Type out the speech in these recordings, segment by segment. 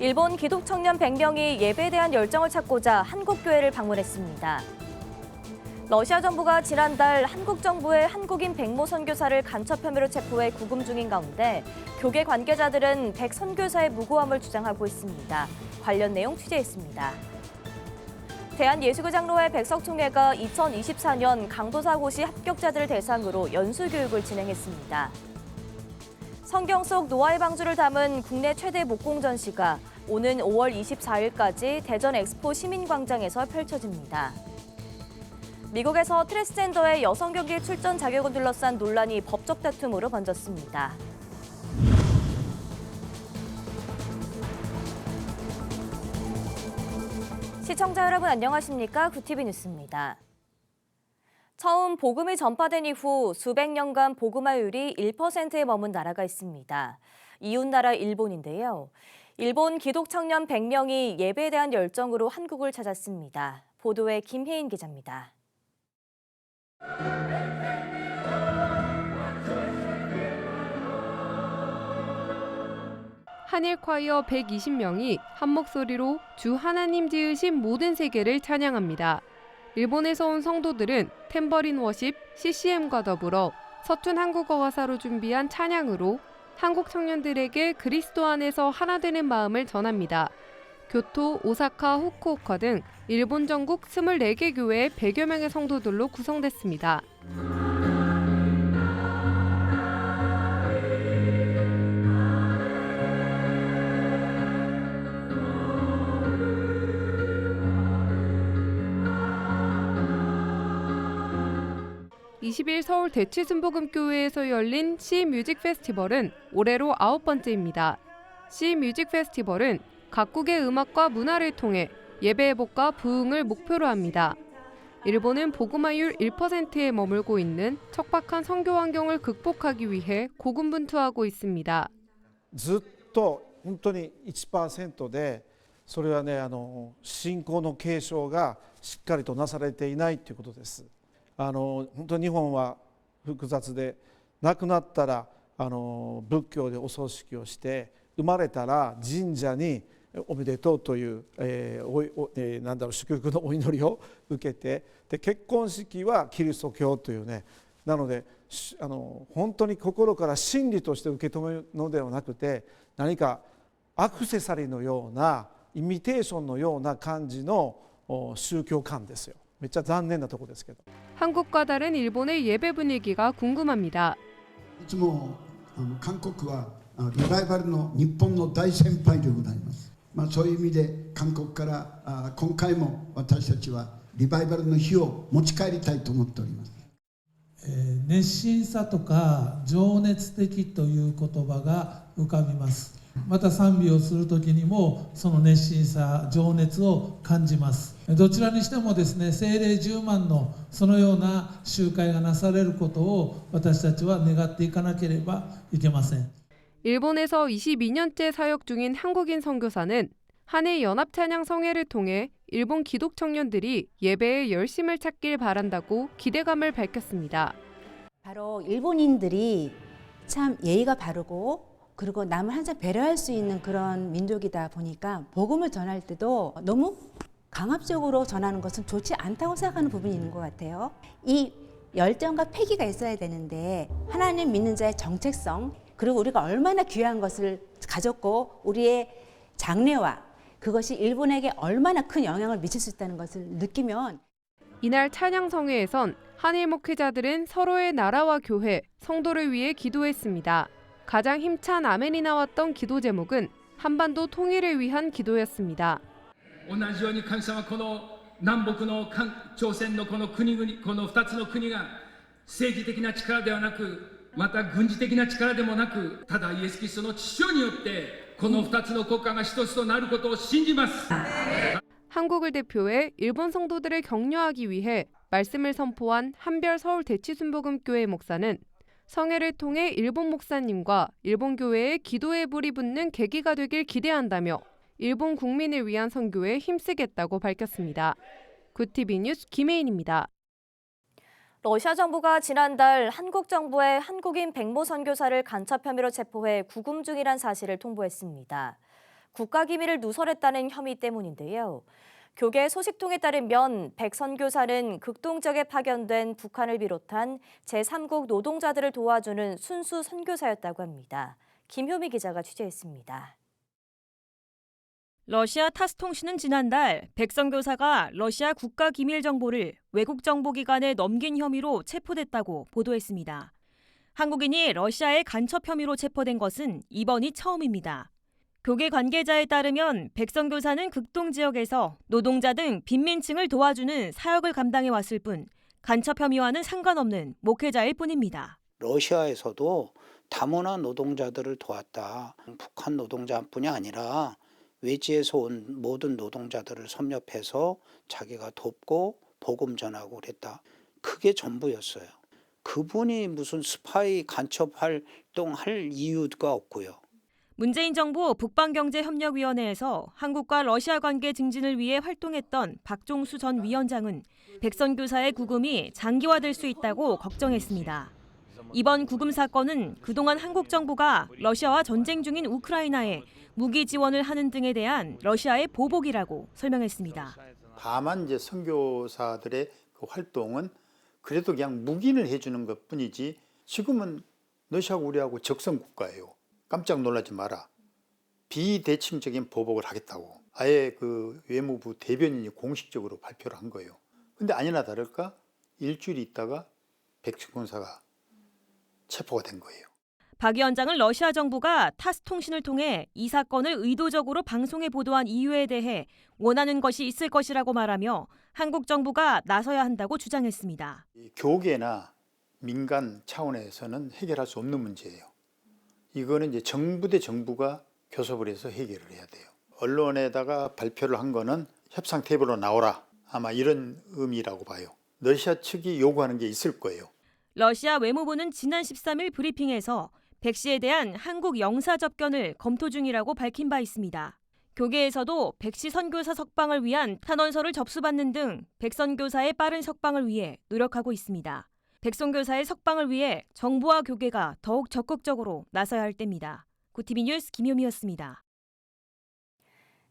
일본 기독청년 100명이 예배에 대한 열정을 찾고자 한국교회를 방문했습니다. 러시아 정부가 지난달 한국 정부의 한국인 백모 선교사를 간첩 혐의로 체포해 구금 중인 가운데 교계 관계자들은 백 선교사의 무고함을 주장하고 있습니다. 관련 내용 취재했습니다. 대한예수교장로회 백석총회가 2024년 강도사고시 합격자들을 대상으로 연수교육을 진행했습니다. 성경 속 노아의 방주를 담은 국내 최대 목공 전시가 오는 5월 24일까지 대전 엑스포 시민광장에서 펼쳐집니다. 미국에서 트랜스젠더의 여성 경기 출전 자격을 둘러싼 논란이 법적 다툼으로 번졌습니다. 시청자 여러분 안녕하십니까? 구티비 뉴스입니다. 처음 복음이 전파된 이후 수백 년간 복음화율이 1%에 머문 나라가 있습니다. 이웃나라 일본인데요. 일본 기독청년 100명이 예배에 대한 열정으로 한국을 찾았습니다. 보도에 김혜인 기자입니다. 한일 콰이어 120명이 한 목소리로 주 하나님 지으신 모든 세계를 찬양합니다. 일본에서 온 성도들은 탬버린 워십 CCM과 더불어 서툰 한국어 가사로 준비한 찬양으로 한국 청년들에게 그리스도 안에서 하나 되는 마음을 전합니다. 교토, 오사카, 후쿠오카 등 일본 전국 24개 교회의 100여 명의 성도들로 구성됐습니다. (20일) 서울 대치순복음교회에서 열린 C-뮤직 페스티벌은 올해로 9번째입니다. C-뮤직 페스티벌은 각국의 음악과 문화를 통해 예배회복과 부흥을 목표로 합니다. 일본은 복음화율 1%에 머물고 있는 척박한 선교 환경을 극복하기 위해 고군분투하고 있습니다. ずっと本当に 1% でそれはね信仰の継承がしっかりとなされていないということです。本当に日本は複雑で亡くなったら仏教でお葬式をして生まれたら神社におめでとうという祝福のお祈りを受けてで結婚式はキリスト教というねなので本当に心から真理として受け止めるのではなくて何かアクセサリーのようなイミテーションのような感じの宗教観ですよ。めっちゃ残念なところですけど。 한국과 다른 일본의 예배 분위기가 궁금합니다. いつも韓国はリバイバルの日本の大先輩でございます。そういう意味で韓国から今回も私たちはリバイバルの日を持ち帰りたいと思っております。熱心さとか情熱的という言葉が浮かびます。また賛美をする時にもその熱心さ情熱を感じます。どちらにしてもですね聖霊充満のそのような集会がなされることを私たちは願っていかなければいけません。 일본에서 22년째 사역 중인 한국인 선교사는 한일 연합 찬양 성회를 통해 일본 기독 청년들이 예배에 열심을 찾길 바란다고 기대감을 밝혔습니다. 바로 일본인들이 참 예의가 바르고 그리고 남을 항상 배려할 수 있는 그런 민족이다 보니까 복음을 전할 때도 너무 강압적으로 전하는 것은 좋지 않다고 생각하는 부분이 있는 것 같아요. 이 열정과 패기가 있어야 되는데 하나님 믿는 자의 정체성 그리고 우리가 얼마나 귀한 것을 가졌고 우리의 장래와 그것이 일본에게 얼마나 큰 영향을 미칠 수 있다는 것을 느끼면 이날 찬양성회에선 한일 목회자들은 서로의 나라와 교회, 성도를 위해 기도했습니다. 가장 힘찬 아멘이 나왔던 기도 제목은 한반도 통일을 위한 기도였습니다. 同じように神様この南北の朝鮮のこの国々この2つの国が政治的な力ではなくまた軍事的な力でもなくただイエス・キリストの血潮によってこの2つの国家が一つとなることを信じます。 한국을 대표해 일본 성도들을 격려하기 위해 말씀을 선포한 한별 서울 대치순복음교회 목사는 성회를 통해 일본 목사님과 일본 교회의 기도의 불이 붙는 계기가 되길 기대한다며 일본 국민을 위한 선교에 힘쓰겠다고 밝혔습니다. 구티비 뉴스 김혜인입니다. 러시아 정부가 지난달 한국 정부의 한국인 백모 선교사를 간첩 혐의로 체포해 구금 중이란 사실을 통보했습니다. 국가기밀을 누설했다는 혐의 때문인데요. 교계 소식통에 따르면 백 선교사는 극동적에 파견된 북한을 비롯한 제3국 노동자들을 도와주는 순수 선교사였다고 합니다. 김효미 기자가 취재했습니다. 러시아 타스 통신은 지난달 백 선교사가 러시아 국가 기밀 정보를 외국 정보기관에 넘긴 혐의로 체포됐다고 보도했습니다. 한국인이 러시아의 간첩 혐의로 체포된 것은 이번이 처음입니다. 교계 관계자에 따르면 백 선교사는 극동 지역에서 노동자 등 빈민층을 도와주는 사역을 감당해 왔을 뿐 간첩 혐의와는 상관없는 목회자일 뿐입니다. 러시아에서도 다문화 노동자들을 도왔다. 북한 노동자뿐이 아니라 외지에서 온 모든 노동자들을 섭렵해서 자기가 돕고 복음 전하고 그랬다. 그게 전부였어요. 그분이 무슨 스파이 간첩 활동할 이유가 없고요. 문재인 정부 북방경제협력위원회에서 한국과 러시아 관계 증진을 위해 활동했던 박종수 전 위원장은 백선교사의 구금이 장기화될 수 있다고 걱정했습니다. 이번 구금 사건은 그동안 한국 정부가 러시아와 전쟁 중인 우크라이나에 무기 지원을 하는 등에 대한 러시아의 보복이라고 설명했습니다. 다만 이제 선교사들의 그 활동은 그래도 그냥 묵인을 해주는 것뿐이지 지금은 러시아하고 우리하고 적성 국가예요. 깜짝 놀라지 마라. 비대칭적인 보복을 하겠다고 아예 그 외무부 대변인이 공식적으로 발표를 한 거예요. 근데 아니나 다를까 일주일 있다가 백선교사가 체포가 된 거예요. 박 위원장은 러시아 정부가 타스 통신을 통해 이 사건을 의도적으로 방송에 보도한 이유에 대해 원하는 것이 있을 것이라고 말하며 한국 정부가 나서야 한다고 주장했습니다. 교계나 민간 차원에서는 해결할 수 없는 문제예요. 이거는 이제 정부 대 정부가 교섭을 해서 해결을 해야 돼요. 언론에다가 발표를 한 거는 협상 테이블로 나오라. 아마 이런 의미라고 봐요. 러시아 측이 요구하는 게 있을 거예요. 러시아 외무부는 지난 13일 브리핑에서 백 씨에 대한 한국 영사 접견을 검토 중이라고 밝힌 바 있습니다. 교계에서도 백 씨 선교사 석방을 위한 탄원서를 접수받는 등 백 선교사의 빠른 석방을 위해 노력하고 있습니다. 백 선교사의 석방을 위해 정부와 교계가 더욱 적극적으로 나서야 할 때입니다. 구티비 뉴스 김효미였습니다.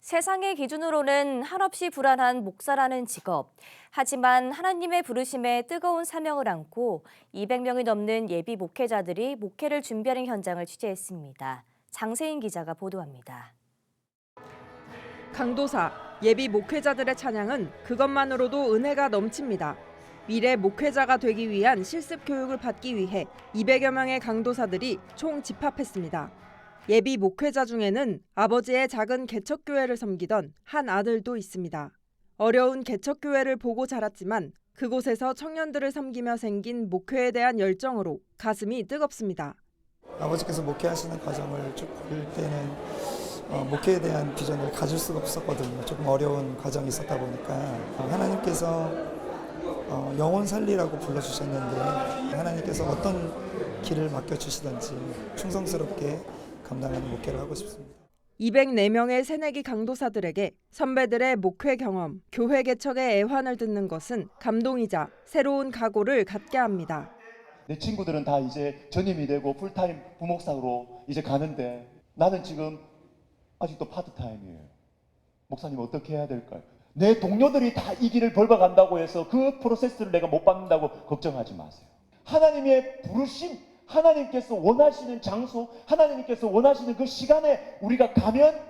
세상의 기준으로는 한없이 불안한 목사라는 직업. 하지만 하나님의 부르심에 뜨거운 사명을 안고 200명이 넘는 예비 목회자들이 목회를 준비하는 현장을 취재했습니다. 장세인 기자가 보도합니다. 강도사, 예비 목회자들의 찬양은 그것만으로도 은혜가 넘칩니다. 미래 목회자가 되기 위한 실습 교육을 받기 위해 200여 명의 강도사들이 총 집합했습니다. 예비 목회자 중에는 아버지의 작은 개척교회를 섬기던 한 아들도 있습니다. 어려운 개척교회를 보고 자랐지만 그곳에서 청년들을 섬기며 생긴 목회에 대한 열정으로 가슴이 뜨겁습니다. 아버지께서 목회하시는 과정을 쭉 볼 때는 목회에 대한 비전을 가질 수가 없었거든요. 조금 어려운 과정이 있었다 보니까 하나님께서 영혼 살리라고 불러주셨는데 하나님께서 어떤 길을 맡겨주시든지 충성스럽게 감당하는 목회를 하고 싶습니다. 204명의 새내기 강도사들에게 선배들의 목회 경험, 교회 개척의 애환을 듣는 것은 감동이자 새로운 각오를 갖게 합니다. 내 친구들은 다 이제 전임이 되고 풀타임 부목사로 이제 가는데 나는 지금 아직도 파트타임이에요. 목사님 어떻게 해야 될까요? 내 동료들이 다 이 길을 밟아간다고 해서 그 프로세스를 내가 못 받는다고 걱정하지 마세요. 하나님의 부르심, 하나님께서 원하시는 장소, 하나님께서 원하시는 그 시간에 우리가 가면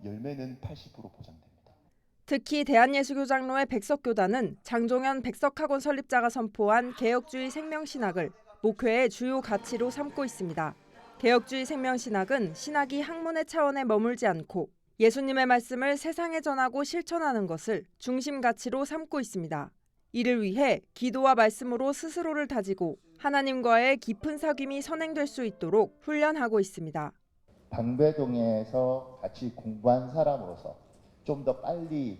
열매는 80% 보장됩니다. 특히 대한예수교장로의 백석교단은 장종현 백석학원 설립자가 선포한 개혁주의 생명신학을 목회의 주요 가치로 삼고 있습니다. 개혁주의 생명신학은 신학이 학문의 차원에 머물지 않고 예수님의 말씀을 세상에 전하고 실천하는 것을 중심 가치로 삼고 있습니다. 이를 위해 기도와 말씀으로 스스로를 다지고 하나님과의 깊은 사귐이 선행될 수 있도록 훈련하고 있습니다. 방배동에서 같이 공부한 사람으로서 좀 더 빨리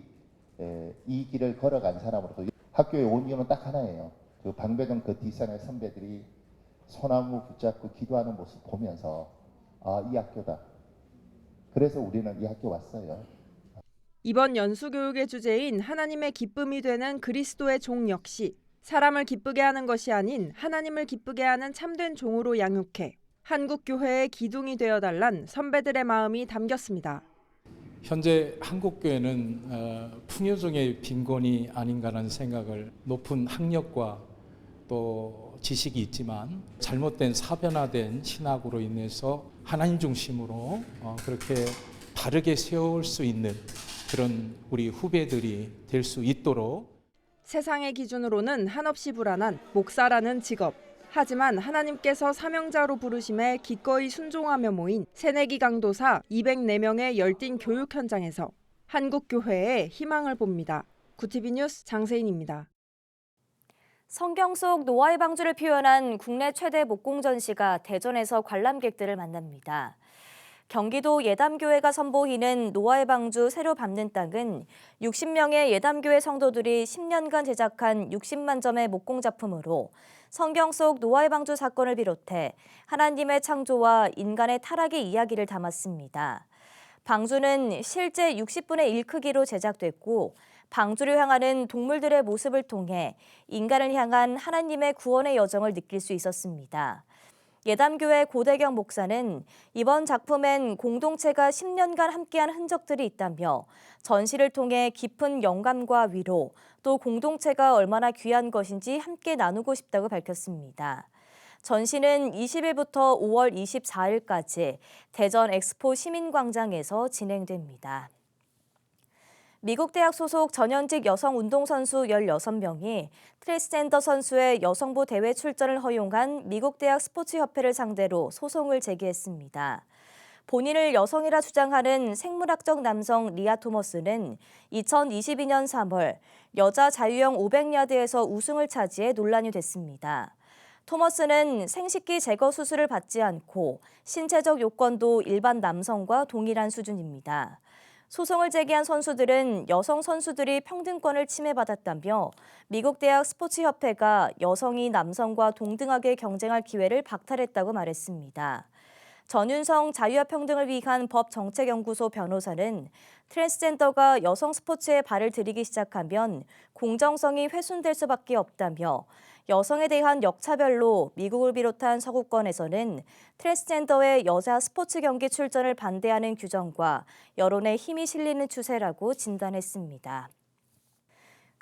이 길을 걸어간 사람으로서 학교에 온 이유는 딱 하나예요. 그 방배동 그 뒷산의 선배들이 소나무 붙잡고 기도하는 모습 보면서 이 학교다. 그래서 우리는 이 학교 왔어요. 이번 연수교육의 주제인 하나님의 기쁨이 되는 그리스도의 종 역시 사람을 기쁘게 하는 것이 아닌 하나님을 기쁘게 하는 참된 종으로 양육해 한국교회의 기둥이 되어달란 선배들의 마음이 담겼습니다. 현재 한국교회는 풍요종의 빈곤이 아닌가라는 생각을 높은 학력과 또 지식이 있지만 잘못된 사변화된 신학으로 인해서 하나님 중심으로 그렇게 바르게 세울 수 있는 그런 우리 후배들이 될 수 있도록 세상의 기준으로는 한없이 불안한 목사라는 직업. 하지만 하나님께서 사명자로 부르심에 기꺼이 순종하며 모인 새내기 강도사 204명의 열띤 교육 현장에서 한국교회에 희망을 봅니다. 구티비 뉴스 장세인입니다. 성경 속 노아의 방주를 표현한 국내 최대 목공 전시가 대전에서 관람객들을 만납니다. 경기도 예담교회가 선보이는 노아의 방주 새로 밟는 땅은 60명의 예담교회 성도들이 10년간 제작한 60만 점의 목공 작품으로 성경 속 노아의 방주 사건을 비롯해 하나님의 창조와 인간의 타락의 이야기를 담았습니다. 방주는 실제 60분의 1 크기로 제작됐고 방주를 향하는 동물들의 모습을 통해 인간을 향한 하나님의 구원의 여정을 느낄 수 있었습니다. 예담교회 고대경 목사는 이번 작품엔 공동체가 10년간 함께한 흔적들이 있다며 전시를 통해 깊은 영감과 위로, 또 공동체가 얼마나 귀한 것인지 함께 나누고 싶다고 밝혔습니다. 전시는 20일부터 5월 24일까지 대전 엑스포 시민광장에서 진행됩니다. 미국 대학 소속 전현직 여성 운동선수 16명이 트랜스젠더 선수의 여성부 대회 출전을 허용한 미국 대학 스포츠협회를 상대로 소송을 제기했습니다. 본인을 여성이라 주장하는 생물학적 남성 리아 토머스는 2022년 3월 여자 자유형 500야드에서 우승을 차지해 논란이 됐습니다. 토머스는 생식기 제거 수술을 받지 않고 신체적 요건도 일반 남성과 동일한 수준입니다. 소송을 제기한 선수들은 여성 선수들이 평등권을 침해받았다며 미국 대학 스포츠협회가 여성이 남성과 동등하게 경쟁할 기회를 박탈했다고 말했습니다. 전윤성 자유와 평등을 위한 법정책연구소 변호사는 트랜스젠더가 여성 스포츠에 발을 들이기 시작하면 공정성이 훼손될 수밖에 없다며 여성에 대한 역차별로 미국을 비롯한 서구권에서는 트랜스젠더의 여자 스포츠 경기 출전을 반대하는 규정과 여론에 힘이 실리는 추세라고 진단했습니다.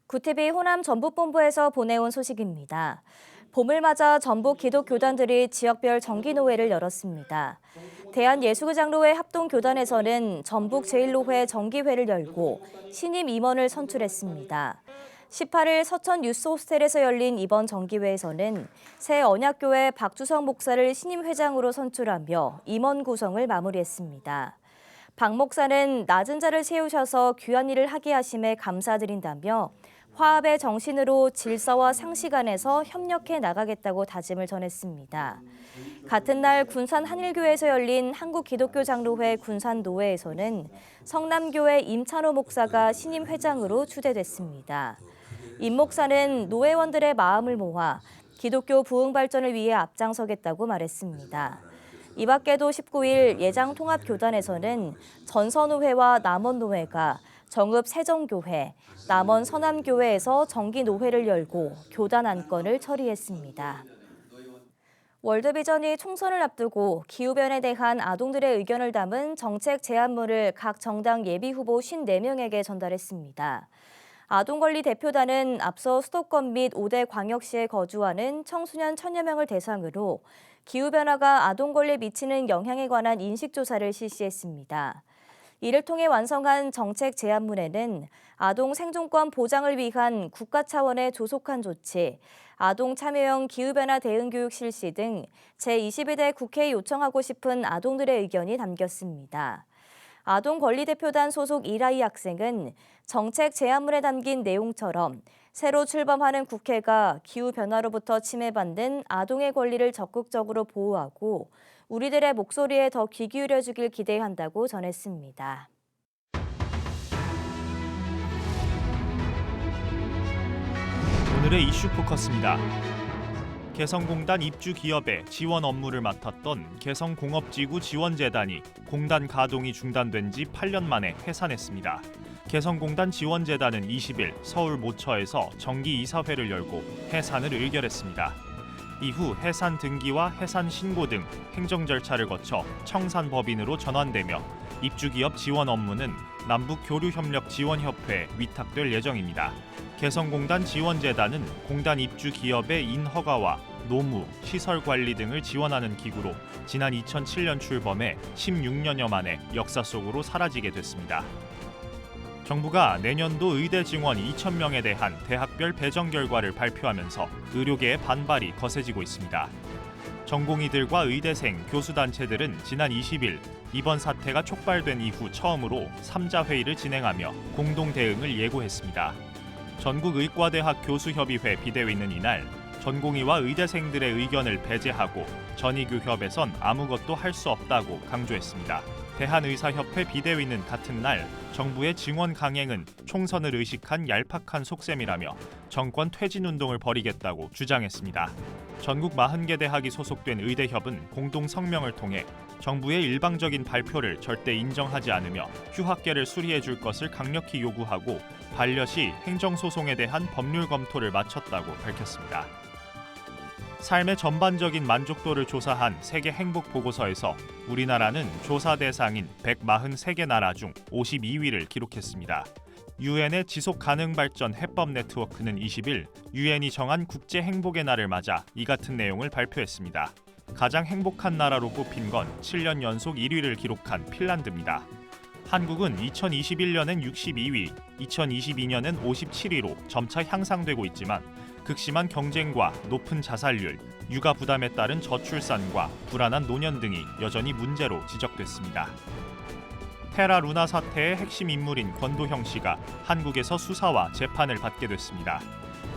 구티비 호남 전북본부에서 보내온 소식입니다. 봄을 맞아 전북 기독교단들이 지역별 정기노회를 열었습니다. 대한예수교장로회 합동교단에서는 전북 제1노회 정기회를 열고 신임 임원을 선출했습니다. 18일 서천 유스호스텔에서 열린 이번 정기회에서는 새 언약교회 박주성 목사를 신임 회장으로 선출하며 임원 구성을 마무리했습니다. 박 목사는 낮은 자를 세우셔서 귀한 일을 하게 하심에 감사드린다며 화합의 정신으로 질서와 상식 안에서 협력해 나가겠다고 다짐을 전했습니다. 같은 날 군산 한일교회에서 열린 한국기독교장로회 군산노회에서는 성남교회 임찬호 목사가 신임 회장으로 추대됐습니다. 임 목사는 노회원들의 마음을 모아 기독교 부흥 발전을 위해 앞장서겠다고 말했습니다. 이 밖에도 19일 예장통합교단에서는 전선우회와 남원노회가 정읍 세정교회, 남원 서남교회에서 정기노회를 열고 교단 안건을 처리했습니다. 월드비전이 총선을 앞두고 기후변에 대한 아동들의 의견을 담은 정책 제안문을 각 정당 예비후보 54명에게 전달했습니다. 아동권리 대표단은 앞서 수도권 및 5대 광역시에 거주하는 청소년 1000여 명을 대상으로 기후변화가 아동권리에 미치는 영향에 관한 인식조사를 실시했습니다. 이를 통해 완성한 정책 제안문에는 아동 생존권 보장을 위한 국가 차원의 조속한 조치, 아동 참여형 기후변화 대응 교육 실시 등 제22대 국회에 요청하고 싶은 아동들의 의견이 담겼습니다. 아동권리대표단 소속 이라이 학생은 정책 제안문에 담긴 내용처럼 새로 출범하는 국회가 기후변화로부터 침해받는 아동의 권리를 적극적으로 보호하고 우리들의 목소리에 더 귀 기울여주길 기대한다고 전했습니다. 오늘의 이슈 포커스입니다. 개성공단 입주 기업의 지원 업무를 맡았던 개성공업지구 지원재단이 공단 가동이 중단된 지 8년 만에 해산했습니다. 개성공단 지원재단은 20일 서울 모처에서 정기 이사회를 열고 해산을 의결했습니다. 이후 해산 등기와 해산 신고 등 행정 절차를 거쳐 청산법인으로 전환되며 입주기업 지원 업무는 남북교류협력지원협회에 위탁될 예정입니다. 개성공단 지원재단은 공단 입주기업의 인허가와 노무, 시설 관리 등을 지원하는 기구로 지난 2007년 출범해 16년여 만에 역사 속으로 사라지게 됐습니다. 정부가 내년도 의대 증원 2,000명에 대한 대학별 배정 결과를 발표하면서 의료계의 반발이 거세지고 있습니다. 전공의들과 의대생, 교수단체들은 지난 20일 이번 사태가 촉발된 이후 처음으로 3자 회의를 진행하며 공동 대응을 예고했습니다. 전국의과대학 교수협의회 비대위는 이날 전공의와 의대생들의 의견을 배제하고 전의교협에선 아무것도 할 수 없다고 강조했습니다. 대한의사협회 비대위는 같은 날 정부의 증원 강행은 총선을 의식한 얄팍한 속셈이라며 정권 퇴진운동을 벌이겠다고 주장했습니다. 전국 40개 대학이 소속된 의대협은 공동 성명을 통해 정부의 일방적인 발표를 절대 인정하지 않으며 휴학계를 수리해 줄 것을 강력히 요구하고 반려시 행정소송에 대한 법률 검토를 마쳤다고 밝혔습니다. 삶의 전반적인 만족도를 조사한 세계 행복 보고서에서 우리나라는 조사 대상인 143개 나라 중 52위를 기록했습니다. 유엔의 지속 가능 발전 해법 네트워크는 20일 유엔이 정한 국제 행복의 날을 맞아 이 같은 내용을 발표했습니다. 가장 행복한 나라로 꼽힌 건 7년 연속 1위를 기록한 핀란드입니다. 한국은 2021년엔 62위, 2022년엔 57위로 점차 향상되고 있지만 극심한 경쟁과 높은 자살률, 육아 부담에 따른 저출산과 불안한 노년 등이 여전히 문제로 지적됐습니다. 테라 루나 사태의 핵심 인물인 권도형 씨가 한국에서 수사와 재판을 받게 됐습니다.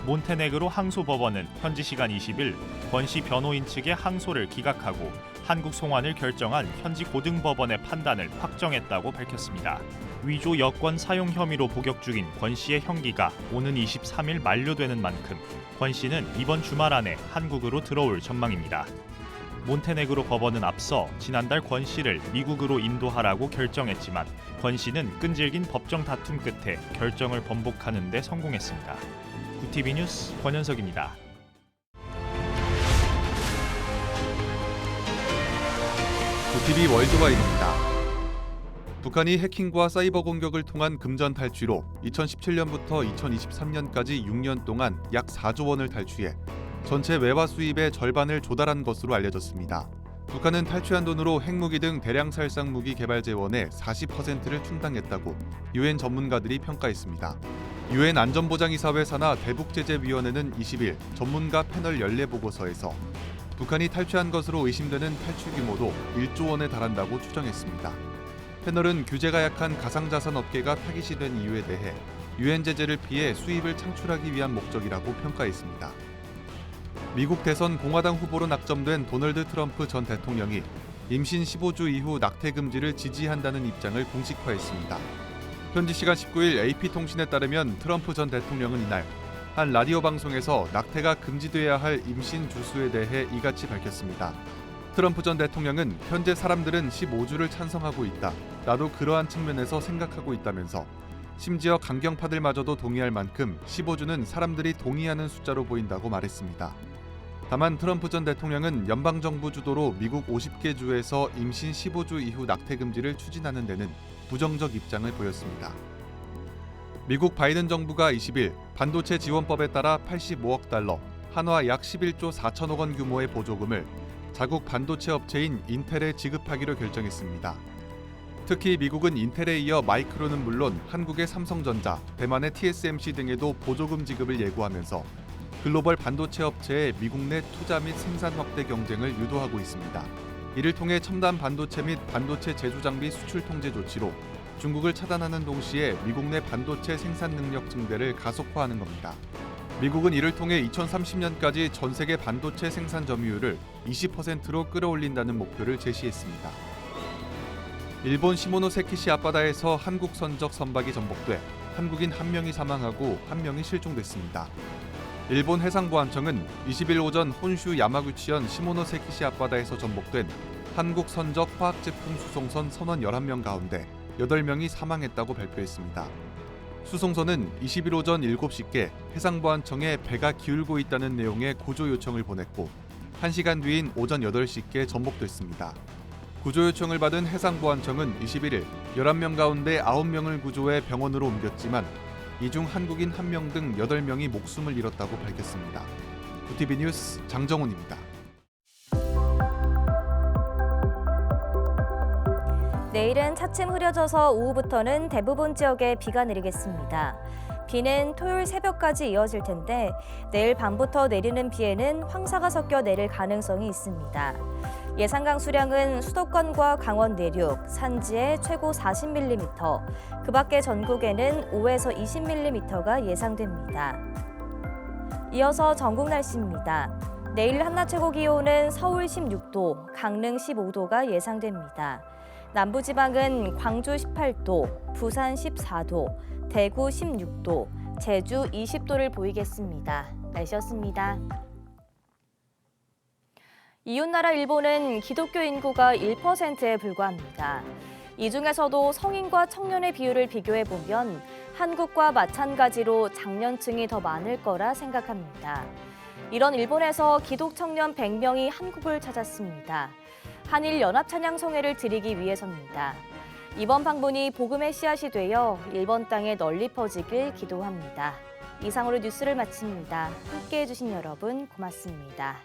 몬테네그로 항소법원은 현지 시간 20일 권 씨 변호인 측의 항소를 기각하고 한국 송환을 결정한 현지 고등법원의 판단을 확정했다고 밝혔습니다. 위조 여권 사용 혐의로 복역 중인 권 씨의 형기가 오는 23일 만료되는 만큼 권 씨는 이번 주말 안에 한국으로 들어올 전망입니다. 몬테네그로 법원은 앞서 지난달 권 씨를 미국으로 인도하라고 결정했지만 권 씨는 끈질긴 법정 다툼 끝에 결정을 번복하는 데 성공했습니다. 구티비 뉴스 권현석입니다. 구티비 월드와입니다. 북한이 해킹과 사이버 공격을 통한 금전 탈취로 2017년부터 2023년까지 6년 동안 약 4조 원을 탈취해 전체 외화 수입의 절반을 조달한 것으로 알려졌습니다. 북한은 탈취한 돈으로 핵무기 등 대량 살상 무기 개발 재원의 40%를 충당했다고 유엔 전문가들이 평가했습니다. 유엔 안전보장이사회 산하 대북제재위원회는 20일 전문가 패널 연례 보고서에서 북한이 탈취한 것으로 의심되는 탈취 규모도 1조 원에 달한다고 추정했습니다. 패널은 규제가 약한 가상자산 업계가 타깃이 된 이유에 대해 유엔 제재를 피해 수입을 창출하기 위한 목적이라고 평가했습니다. 미국 대선 공화당 후보로 낙점된 도널드 트럼프 전 대통령이 임신 15주 이후 낙태 금지를 지지한다는 입장을 공식화했습니다. 현지 시간 19일 AP통신에 따르면 트럼프 전 대통령은 이날 한 라디오 방송에서 낙태가 금지돼야 할 임신 주수에 대해 이같이 밝혔습니다. 트럼프 전 대통령은 현재 사람들은 15주를 찬성하고 있다. 나도 그러한 측면에서 생각하고 있다면서 심지어 강경파들마저도 동의할 만큼 15주는 사람들이 동의하는 숫자로 보인다고 말했습니다. 다만 트럼프 전 대통령은 연방정부 주도로 미국 50개 주에서 임신 15주 이후 낙태 금지를 추진하는 데는 부정적 입장을 보였습니다. 미국 바이든 정부가 20일 반도체 지원법에 따라 85억 달러, 한화 약 11조 4천억 원 규모의 보조금을 자국 반도체 업체인 인텔에 지급하기로 결정했습니다. 특히 미국은 인텔에 이어 마이크론은 물론 한국의 삼성전자, 대만의 TSMC 등에도 보조금 지급을 예고하면서 글로벌 반도체 업체의 미국 내 투자 및 생산 확대 경쟁을 유도하고 있습니다. 이를 통해 첨단 반도체 및 반도체 제조 장비 수출 통제 조치로 중국을 차단하는 동시에 미국 내 반도체 생산 능력 증대를 가속화하는 겁니다. 미국은 이를 통해 2030년까지 전 세계 반도체 생산 점유율을 20%로 끌어올린다는 목표를 제시했습니다. 일본 시모노세키시 앞바다에서 한국 선적 선박이 전복돼 한국인 1명이 사망하고 1명이 실종됐습니다. 일본 해상보안청은 20일 오전 혼슈 야마구치현 시모노세키시 앞바다에서 전복된 한국 선적 화학제품 수송선 선원 11명 가운데 8명이 사망했다고 발표했습니다. 수송선은 20일 오전 7시께 해상보안청에 배가 기울고 있다는 내용의 구조 요청을 보냈고 1시간 뒤인 오전 8시께 전복됐습니다. 구조 요청을 받은 해상보안청은 21일 11명 가운데 9명을 구조해 병원으로 옮겼지만 이 중 한국인 1명 등 8명이 목숨을 잃었다고 밝혔습니다. 구티비 뉴스 장정훈입니다. 내일은 차츰 흐려져서 오후부터는 대부분 지역에 비가 내리겠습니다. 비는 토요일 새벽까지 이어질 텐데 내일 밤부터 내리는 비에는 황사가 섞여 내릴 가능성이 있습니다. 예상 강수량은 수도권과 강원 내륙, 산지에 최고 40mm, 그 밖에 전국에는 5에서 20mm가 예상됩니다. 이어서 전국 날씨입니다. 내일 한낮 최고 기온은 서울 16도, 강릉 15도가 예상됩니다. 남부지방은 광주 18도, 부산 14도, 대구 16도, 제주 20도를 보이겠습니다. 날씨였습니다. 이웃나라 일본은 기독교 인구가 1%에 불과합니다. 이 중에서도 성인과 청년의 비율을 비교해보면 한국과 마찬가지로 장년층이 더 많을 거라 생각합니다. 이런 일본에서 기독 청년 100명이 한국을 찾았습니다. 한일 연합 찬양송회를 드리기 위해서입니다. 이번 방문이 복음의 씨앗이 되어 일본 땅에 널리 퍼지길 기도합니다. 이상으로 뉴스를 마칩니다. 함께해 주신 여러분 고맙습니다.